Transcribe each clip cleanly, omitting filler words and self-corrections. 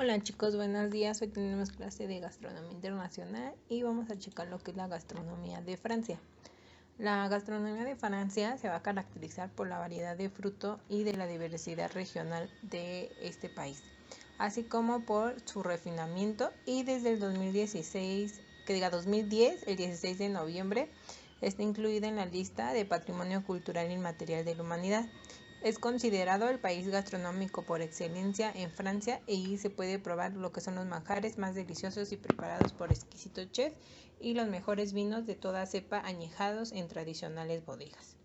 Hola chicos, buenos días. Hoy tenemos clase de gastronomía internacional y vamos a checar lo que es la gastronomía de Francia. La gastronomía de Francia se va a caracterizar por la variedad de fruto y de la diversidad regional de este país, así como por su refinamiento, y desde el 2010, el 16 de noviembre, está incluida en la lista de Patrimonio Cultural Inmaterial de la Humanidad. Es considerado el país gastronómico por excelencia en Francia y se puede probar lo que son los manjares más deliciosos y preparados por exquisitos chefs y los mejores vinos de toda cepa añejados en tradicionales bodegas.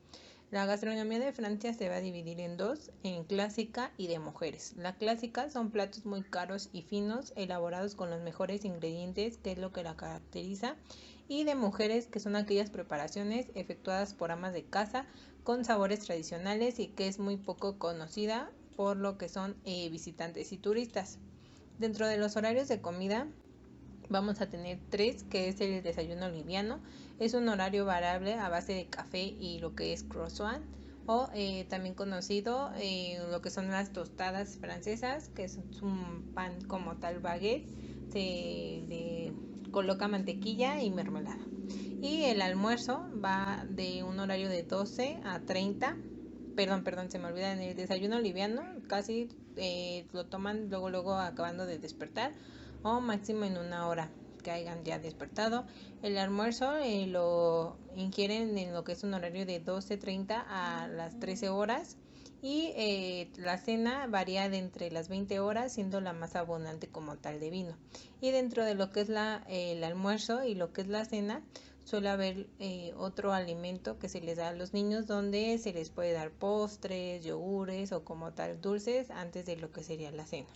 La gastronomía de Francia se va a dividir en dos, en clásica y de mujeres. La clásica son platos muy caros y finos, elaborados con los mejores ingredientes, que es lo que la caracteriza, y de mujeres, que son aquellas preparaciones efectuadas por amas de casa con sabores tradicionales y que es muy poco conocida por lo que son visitantes y turistas. Dentro de los horarios de comida vamos a tener tres, que es el desayuno liviano. Es un horario variable a base de café y lo que es croissant, o también conocido lo que son las tostadas francesas, que es un pan como tal baguette. Se le coloca mantequilla y mermelada. Y el almuerzo va de un horario de 12 a 30. Perdón, se me olvida, en el desayuno liviano casi lo toman luego acabando de despertar, o máximo en una hora que hayan ya despertado. El almuerzo lo ingieren en lo que es un horario de 12:30 a las 13 horas, y la cena varía de entre las 20 horas, siendo la más abundante como tal de vino. Y dentro de lo que es el almuerzo y lo que es la cena, suele haber otro alimento que se les da a los niños, donde se les puede dar postres, yogures o como tal dulces antes de lo que sería la cena.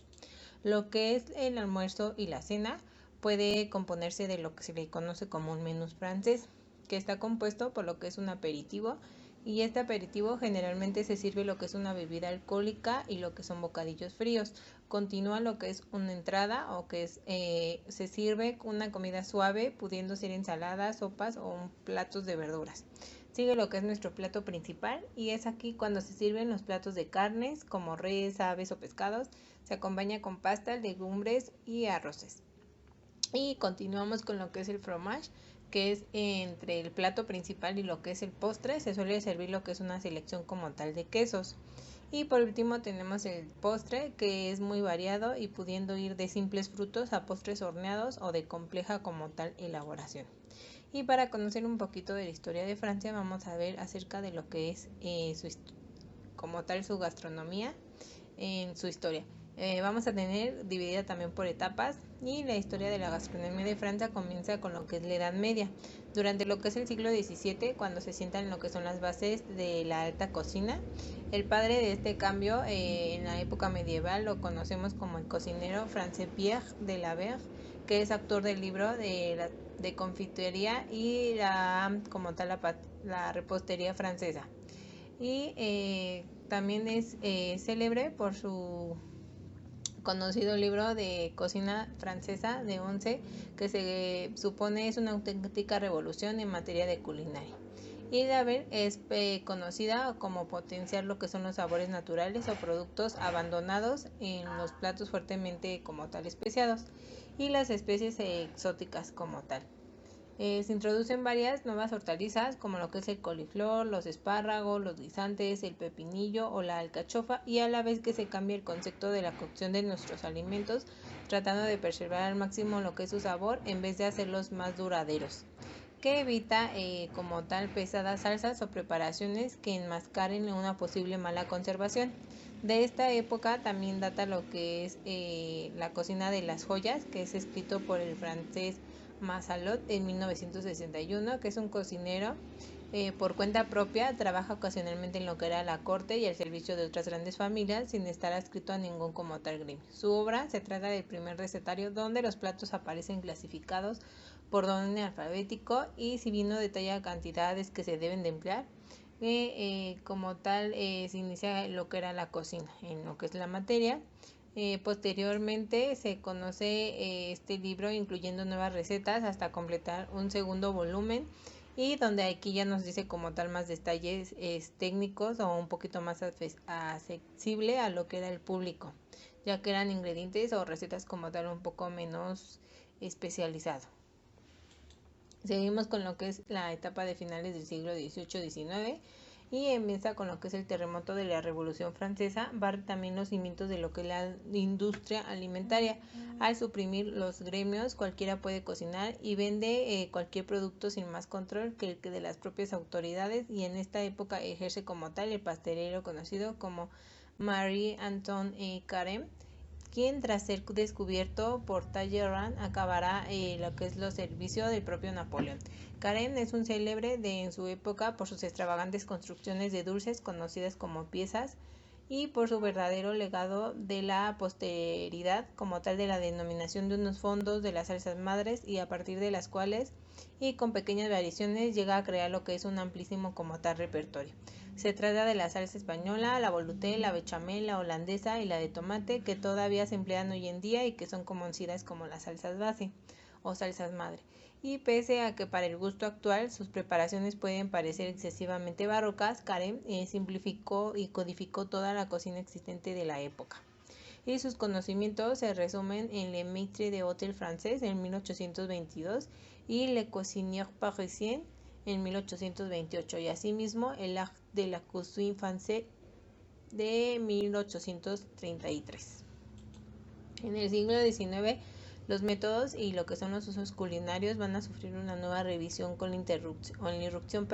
Lo que es el almuerzo y la cena puede componerse de lo que se le conoce como un menú francés, que está compuesto por lo que es un aperitivo, y este aperitivo generalmente se sirve lo que es una bebida alcohólica y lo que son bocadillos fríos. Continúa lo que es una entrada, o que es se sirve una comida suave, pudiendo ser ensaladas, sopas o platos de verduras. Sigue lo que es nuestro plato principal, y es aquí cuando se sirven los platos de carnes como res, aves o pescados. Se acompaña con pastas, legumbres y arroces. Y continuamos con lo que es el fromage, que es entre el plato principal y lo que es el postre. Se suele servir lo que es una selección como tal de quesos. Y por último tenemos el postre, que es muy variado y pudiendo ir de simples frutos a postres horneados o de compleja como tal elaboración. Y para conocer un poquito de la historia de Francia, vamos a ver acerca de lo que es como tal su gastronomía en su historia. Vamos a tener dividida también por etapas, y la historia de la gastronomía de Francia comienza con lo que es la Edad Media, durante lo que es el siglo XVII, cuando se sientan lo que son las bases de la alta cocina. El padre de este cambio en la época medieval lo conocemos como el cocinero Francés Pierre de la Berge, que es autor del libro de confitería y como tal la repostería francesa. Y también es célebre por su conocido libro de cocina francesa de Once, que se supone es una auténtica revolución en materia de culinaria. Y la ver es conocida como potenciar lo que son los sabores naturales o productos abandonados en los platos fuertemente como tal especiados, y las especies exóticas como tal. Se introducen varias nuevas hortalizas, como lo que es el coliflor, los espárragos, los guisantes, el pepinillo o la alcachofa, y a la vez que se cambia el concepto de la cocción de nuestros alimentos, tratando de preservar al máximo lo que es su sabor en vez de hacerlos más duraderos, que evita como tal pesadas salsas o preparaciones que enmascaren una posible mala conservación. De esta época también data lo que es la cocina de las joyas, que es escrito por el francés Masalot en 1961, que es un cocinero por cuenta propia. Trabaja ocasionalmente en lo que era la corte y el servicio de otras grandes familias, sin estar adscrito a ningún como tal gremio. Su obra se trata del primer recetario donde los platos aparecen clasificados por orden alfabético, y si bien no detalla cantidades que se deben de emplear, como tal se inicia lo que era la cocina en lo que es la materia. Posteriormente se conoce este libro incluyendo nuevas recetas hasta completar un segundo volumen, y donde aquí ya nos dice como tal más detalles técnicos, o un poquito más accesible a lo que era el público. ya que eran ingredientes o recetas como tal un poco menos especializados. Seguimos con lo que es la etapa de finales del siglo XVIII-XIX y empieza con lo que es el terremoto de la Revolución Francesa, barre también los cimientos de lo que es la industria alimentaria. Al suprimir los gremios, cualquiera puede cocinar y vende cualquier producto sin más control que el que de las propias autoridades, y en esta época ejerce como tal el pastelero conocido como Marie-Antoine Carême, quien tras ser descubierto por Talleyrand acabará lo que es los servicios del propio Napoleón. Carême es un célebre en su época por sus extravagantes construcciones de dulces conocidas como piezas y por su verdadero legado de la posteridad como tal de la denominación de unos fondos de las salsas madres, y a partir de las cuales y con pequeñas variaciones llega a crear lo que es un amplísimo como tal repertorio. Se trata de la salsa española, la velouté, la bechamel, la holandesa y la de tomate, que todavía se emplean hoy en día y que son conocidas como las salsas base o salsas madre. Y pese a que para el gusto actual sus preparaciones pueden parecer excesivamente barrocas, Carême simplificó y codificó toda la cocina existente de la época. Y sus conocimientos se resumen en Le Maître d'hôtel francés en 1822 y Le Cuisinier parisien en 1828, y asimismo el Art de la Cuisine Française de 1833. En el siglo XIX, los métodos y lo que son los usos culinarios van a sufrir una nueva revisión con la irrupción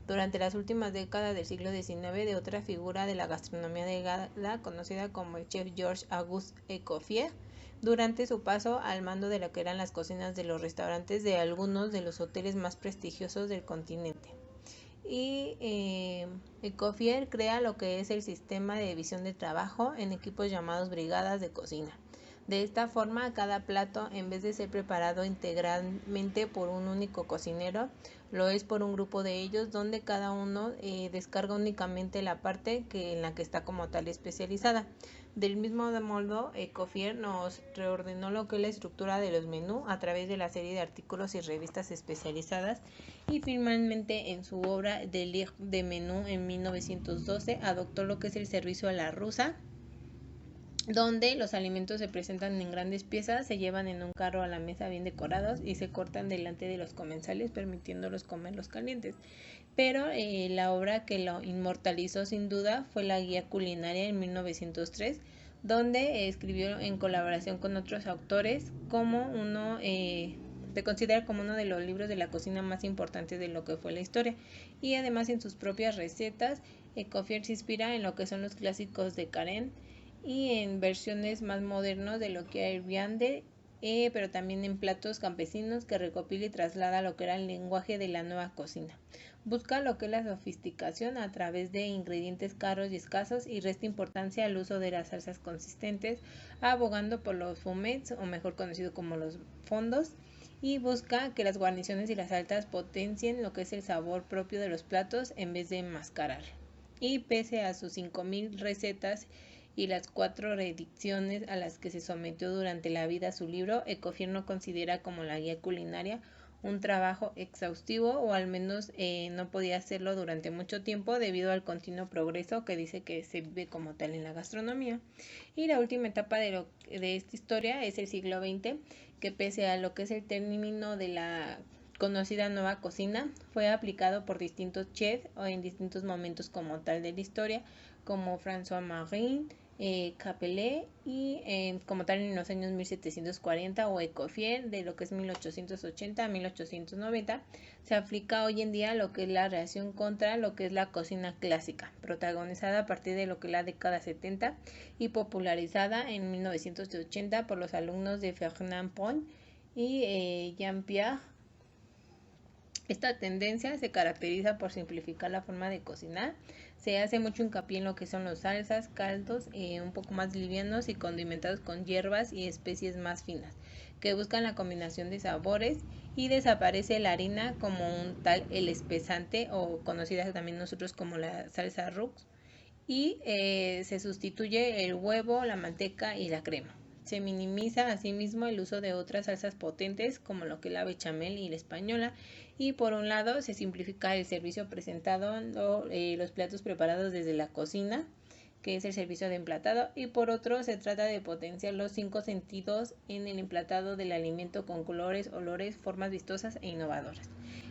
durante las últimas décadas del siglo XIX de otra figura de la gastronomía de gala conocida como el chef Georges-Auguste Escoffier, durante su paso al mando de lo que eran las cocinas de los restaurantes de algunos de los hoteles más prestigiosos del continente. Y Escoffier crea lo que es el sistema de división de trabajo en equipos llamados brigadas de cocina. De esta forma, cada plato, en vez de ser preparado integralmente por un único cocinero, lo es por un grupo de ellos, donde cada uno descarga únicamente la parte en la que está como tal especializada. Del mismo modo, Escoffier nos reordenó lo que es la estructura de los menús a través de la serie de artículos y revistas especializadas, y finalmente en su obra de Livre de Menú en 1912 adoptó lo que es el servicio a la rusa, donde los alimentos se presentan en grandes piezas, se llevan en un carro a la mesa bien decorados y se cortan delante de los comensales, permitiéndolos comerlos calientes. Pero la obra que lo inmortalizó sin duda fue la Guía Culinaria en 1903, donde escribió en colaboración con otros autores como se considera como uno de los libros de la cocina más importantes de lo que fue la historia. Y además en sus propias recetas, Escoffier se inspira en lo que son los clásicos de Carême y en versiones más modernas de lo que era viande, pero también en platos campesinos que recopila y traslada lo que era el lenguaje de la nueva cocina. Busca lo que es la sofisticación a través de ingredientes caros y escasos, y resta importancia al uso de las salsas consistentes, abogando por los fumets, o mejor conocido como los fondos, y busca que las guarniciones y las salsas potencien lo que es el sabor propio de los platos en vez de enmascarar. Y pese a sus 5000 recetas y las 4 reediciones a las que se sometió durante la vida su libro, Escoffier no considera como la guía culinaria un trabajo exhaustivo, o al menos no podía hacerlo durante mucho tiempo debido al continuo progreso que dice que se vive como tal en la gastronomía. Y la última etapa de esta historia es el siglo XX, que pese a lo que es el término de la conocida nueva cocina, fue aplicado por distintos chefs o en distintos momentos como tal de la historia, como François Marin, Capelet y como tal en los años 1740, o Escoffier de lo que es 1880 a 1890. Se aplica hoy en día lo que es la reacción contra lo que es la cocina clásica, protagonizada a partir de lo que es la década 70 y popularizada en 1980 por los alumnos de Fernand Point y Jean-Pierre. Esta tendencia se caracteriza por simplificar la forma de cocinar. Se hace mucho hincapié en lo que son las salsas, caldos un poco más livianos y condimentados con hierbas y especies más finas, que buscan la combinación de sabores, y desaparece la harina como un tal el espesante, o conocida también nosotros como la salsa roux, y se sustituye el huevo, la manteca y la crema. Se minimiza asimismo el uso de otras salsas potentes como lo que es la bechamel y la española, y por un lado se simplifica el servicio presentado los platos preparados desde la cocina, que es el servicio de emplatado, y por otro se trata de potenciar los 5 sentidos en el emplatado del alimento con colores, olores, formas vistosas e innovadoras.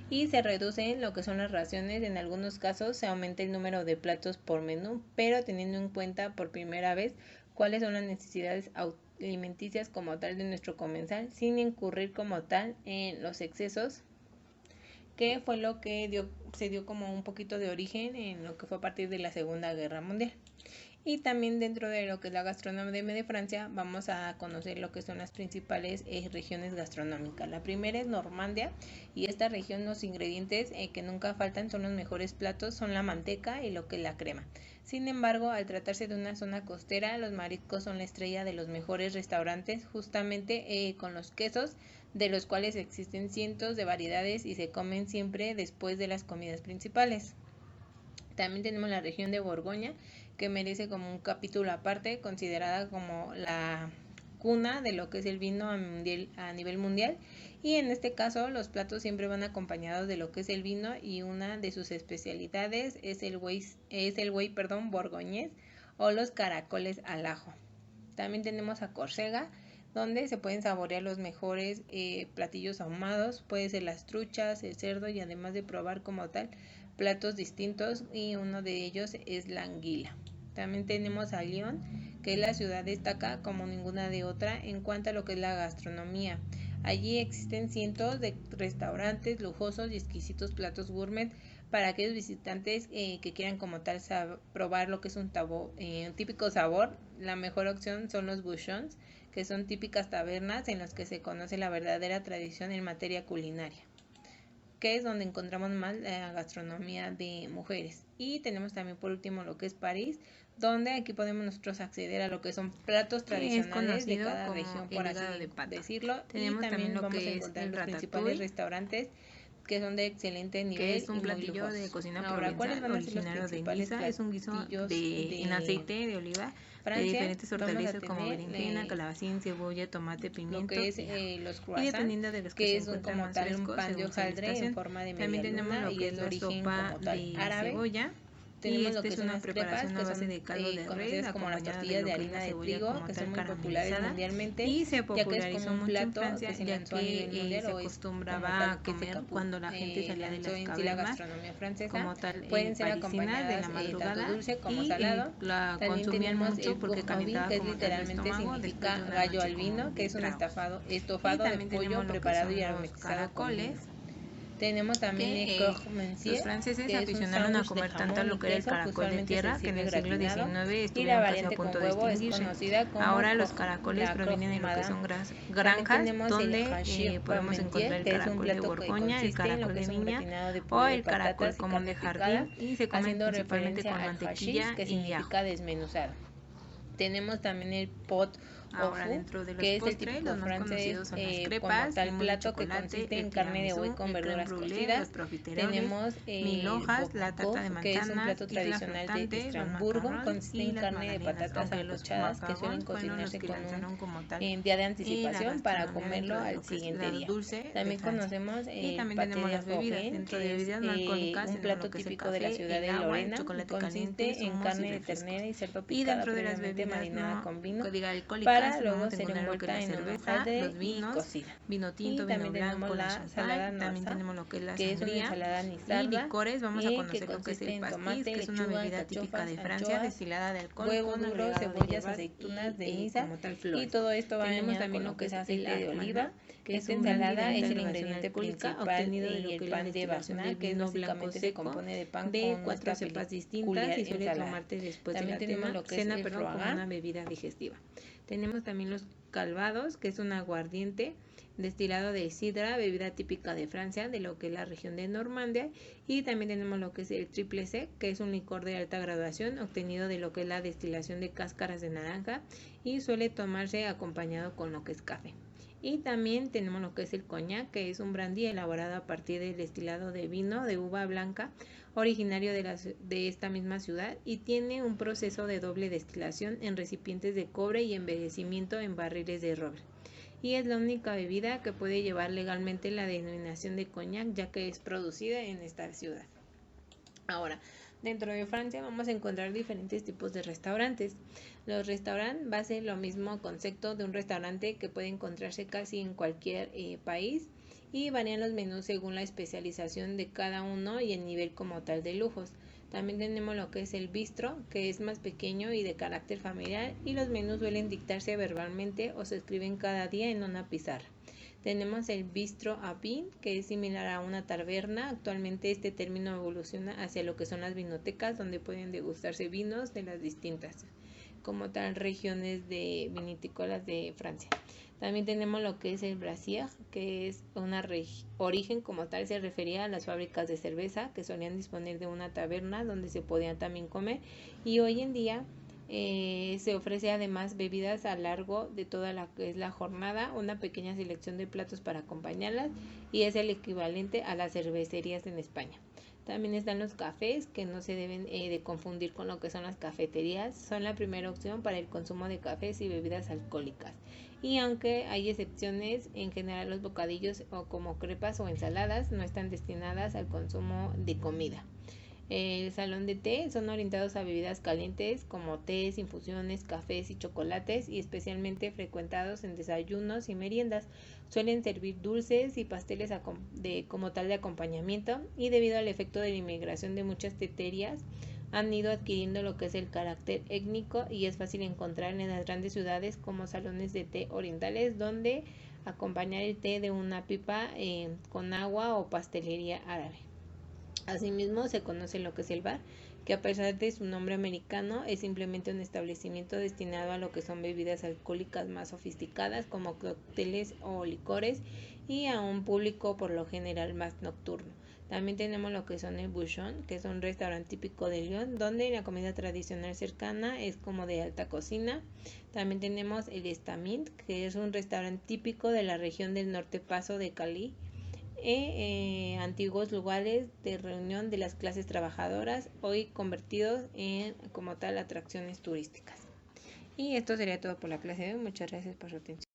Y se reducen lo que son las raciones, en algunos casos se aumenta el número de platos por menú, pero teniendo en cuenta por primera vez cuáles son las necesidades alimenticias como tal de nuestro comensal, sin incurrir como tal en los excesos, que fue lo que se dio como un poquito de origen en lo que fue a partir de la Segunda Guerra Mundial. Y también dentro de lo que es la gastronomía de Francia vamos a conocer lo que son las principales regiones gastronómicas. La primera es Normandía, y esta región los ingredientes que nunca faltan son los mejores platos, son la manteca y lo que es la crema. Sin embargo, al tratarse de una zona costera, los mariscos son la estrella de los mejores restaurantes, justamente con los quesos, de los cuales existen cientos de variedades y se comen siempre después de las comidas principales. También tenemos la región de Borgoña, que merece como un capítulo aparte, considerada como la cuna de lo que es el vino a nivel mundial, y en este caso los platos siempre van acompañados de lo que es el vino, y una de sus especialidades es el buey borgoñés o los caracoles al ajo. También tenemos a Córcega, donde se pueden saborear los mejores platillos ahumados, puede ser las truchas, el cerdo, y además de probar como tal platos distintos, y uno de ellos es la anguila. También tenemos a Lyon, que la ciudad destaca como ninguna de otra en cuanto a lo que es la gastronomía. Allí existen cientos de restaurantes lujosos y exquisitos platos gourmet para aquellos visitantes que quieran como tal probar lo que es un típico sabor. La mejor opción son los bouchons, que son típicas tabernas en las que se conoce la verdadera tradición en materia culinaria, que es donde encontramos más la gastronomía de mujeres. Y tenemos también por último lo que es París, donde aquí podemos nosotros acceder a lo que son platos tradicionales de cada región, por así decirlo. Tenemos y también lo que vamos a encontrar es los principales restaurantes que son de excelente nivel, que es un platillo de cocina provenzal originario de Niza. Es un guiso en aceite de oliva de diferentes hortalizas como berenjena, calabacín, cebolla, tomate, pimiento, lo que es los croissants, y dependiendo de los que es como tal un pan de hojaldre en forma de media. También tenemos lo que es la sopa de cebolla. Tenemos lo que es una preparación a base de caldo de res, como las tortillas de harina de trigo, que son muy populares mundialmente, y se popularizó ya que es como un plato que se lanzó a nivel mundial, se acostumbraba a comer cuando la gente salía de las cavernas, la gastronomía francesa, como tal, pueden ser acompañadas de la madrugada, tanto dulce como salado. La consumían mucho porque calentaba, que es literalmente significa gallo al vino, que es un estofado de pollo preparado y aromatizado con vino. Tenemos también el croque monsieur, los franceses aficionaron a comer tanto lo que era el caracol de tierra, que en el siglo XIX estuvieron casi a punto de extinguirse. Ahora los caracoles provienen de lo que son granjas, donde podemos encontrar el caracol de Borgoña, el caracol de viña o el caracol común de jardín, y se comen principalmente con mantequilla y ajo. Desmenuzado. Tenemos también el pot ahora dentro de los que postres, es el típico francés, son las crepas, tal plato que consiste en carne de buey con verduras cocidas. Tenemos mil hojas, la tarta de manzanas, que es un plato tradicional de Estrasburgo, consiste en carne de patatas sancochadas que suelen cocinarse con un día de anticipación para comerlo al siguiente día. También conocemos el paté de Roquefort, que es un plato típico de la ciudad de Lorena, consiste en carne de ternera y cerdo picada previamente marinada con vino para luego ser envuelta en un hojaldre y cocida. Vino tinto, vino blanco, la champagne, también tenemos lo que es la sangría, y licores. Vamos a conocer lo que es el pastis, que es una bebida típica de Francia, destilada de alcohol, huevo duro, cebollas, aceitunas de Niza, y todo esto va tenemos también lo que es aceite de oliva, que esta ensalada es el ingrediente principal, y el pan de basna, que básicamente se compone de pan de 4 cepas distintas y suele tomarte después de la cena, como una bebida digestiva. Tenemos también los calvados, que es un aguardiente destilado de sidra, bebida típica de Francia, de lo que es la región de Normandía. Y también tenemos lo que es el triple sec, que es un licor de alta graduación obtenido de lo que es la destilación de cáscaras de naranja y suele tomarse acompañado con lo que es café. Y también tenemos lo que es el coñac, que es un brandy elaborado a partir del destilado de vino de uva blanca, originario de esta misma ciudad, y tiene un proceso de doble destilación en recipientes de cobre y envejecimiento en barriles de roble. Y es la única bebida que puede llevar legalmente la denominación de coñac, ya que es producida en esta ciudad. Ahora, Dentro de Francia vamos a encontrar diferentes tipos de restaurantes. Los restaurantes va a ser lo mismo concepto de un restaurante que puede encontrarse casi en cualquier país, y varían los menús según la especialización de cada uno y el nivel como tal de lujos. También tenemos lo que es el bistro, que es más pequeño y de carácter familiar, y los menús suelen dictarse verbalmente o se escriben cada día en una pizarra. Tenemos el bistro à vin, que es similar a una taberna. Actualmente este término evoluciona hacia lo que son las vinotecas, donde pueden degustarse vinos de las distintas, como tal, regiones de vinitícolas de Francia. También tenemos lo que es el brasier, que es origen como tal, se refería a las fábricas de cerveza que solían disponer de una taberna donde se podían también comer, y hoy en día se ofrece además bebidas a lo largo de toda la que es la jornada, una pequeña selección de platos para acompañarlas, y es el equivalente a las cervecerías en España. También están los cafés, que no se deben de confundir con lo que son las cafeterías. Son la primera opción para el consumo de cafés y bebidas alcohólicas. Y aunque hay excepciones, en general los bocadillos o como crepas o ensaladas no están destinadas al consumo de comida. El salón de té son orientados a bebidas calientes como tés, infusiones, cafés y chocolates, y especialmente frecuentados en desayunos y meriendas. Suelen servir dulces y pasteles como tal de acompañamiento, y debido al efecto de la inmigración de muchas teterías han ido adquiriendo lo que es el carácter étnico, y es fácil encontrar en las grandes ciudades como salones de té orientales, donde acompañar el té de una pipa con agua, o pastelería árabe. Asimismo, se conoce lo que es el bar, que a pesar de su nombre americano es simplemente un establecimiento destinado a lo que son bebidas alcohólicas más sofisticadas como cócteles o licores, y a un público por lo general más nocturno. También tenemos lo que son el bouchon, que es un restaurante típico de Lyon, donde la comida tradicional cercana es como de alta cocina. También tenemos el Estaminet, que es un restaurante típico de la región del norte paso de Calais, antiguos lugares de reunión de las clases trabajadoras, hoy convertidos en como tal atracciones turísticas. Y esto sería todo por la clase de hoy. Muchas gracias por su atención.